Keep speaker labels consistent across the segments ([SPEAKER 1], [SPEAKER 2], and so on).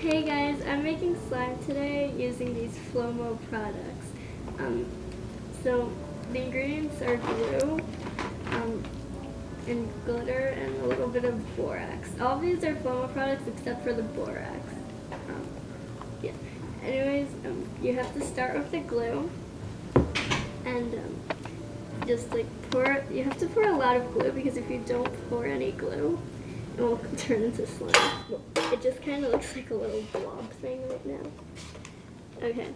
[SPEAKER 1] Hey guys, I'm making slime today using these FLOMO products. So the ingredients are glue, and glitter, and a little bit of borax. All of these are FLOMO products except for the borax. Yeah. Anyways, you have to start with the glue, and just like pour. You have to pour a lot of glue because if you don't pour any glue, it will turn into slime. It just kind of looks like a little blob thing right now. Okay.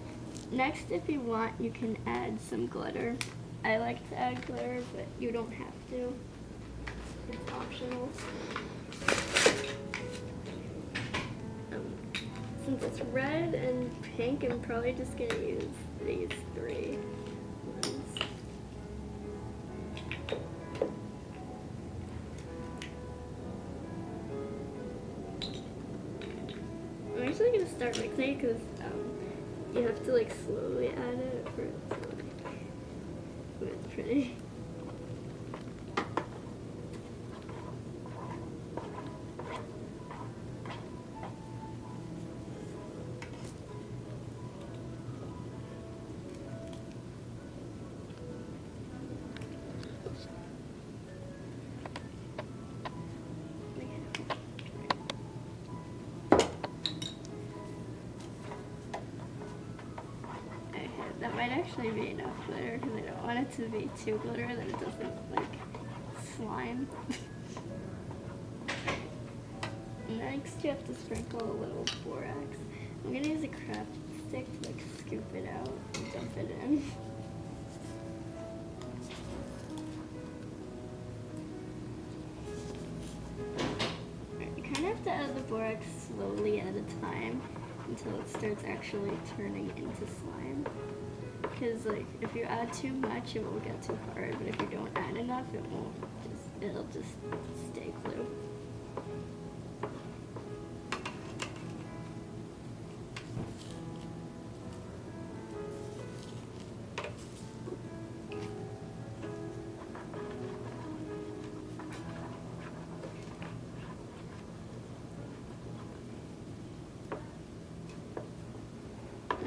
[SPEAKER 1] Next, if you want, you can add some glitter. I like to add glitter, but you don't have to. It's optional. Since it's red and pink, I'm probably just going to use these three ones. I'm actually going to start mixing because you have to like slowly add it for it to look pretty. That might actually be enough glitter because I don't want it to be too glitter that it doesn't like slime. Next you have to sprinkle a little borax. I'm going to use a craft stick to like scoop it out and dump it in. You kind of have to add the borax slowly at a time until it starts actually turning into slime. Because like if you add too much, it will get too hard. But if you don't add enough, it'll just stay glue.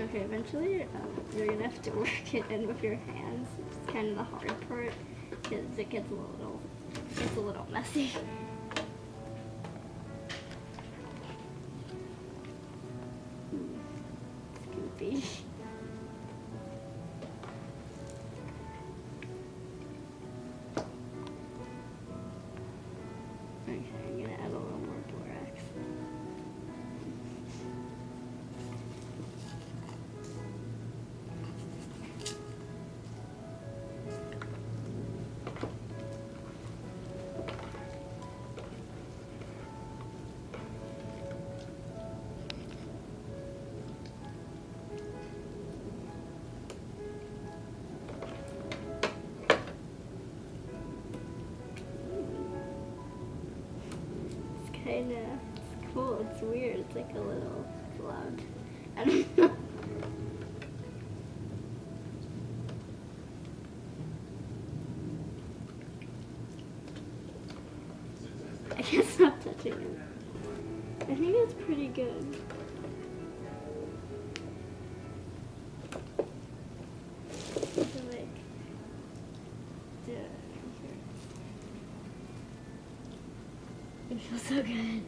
[SPEAKER 1] Okay, eventually you're gonna have to work it in with your hands. It's kind of the hard part because it gets a little messy. Scoopy. Okay, I'm gonna add a little more borax. It's cool, it's weird, it's like a little blob. I don't know. I can't stop touching it. I think it's pretty good. It feels so good.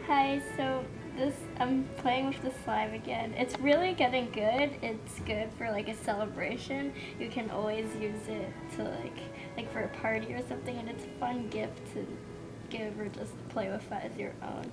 [SPEAKER 1] Hi, so I'm playing with the slime again. It's really getting good. It's good for like a celebration. You can always use it to like for a party or something, and it's a fun gift to give or just play with as your own.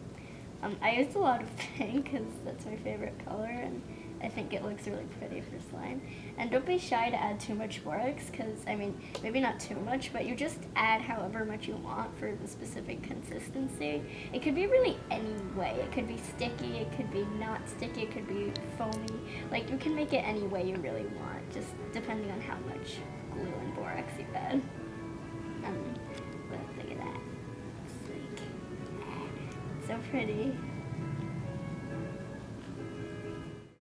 [SPEAKER 1] I used a lot of pink because that's my favorite color, and I think it looks really pretty for slime. And don't be shy to add too much borax because, I mean, maybe not too much, but you just add however much you want for the specific consistency. It could be really any way. It could be sticky, it could be not sticky, it could be foamy. Like, you can make it any way you really want, just depending on how much glue and borax you add. But look at that. It's like, so pretty.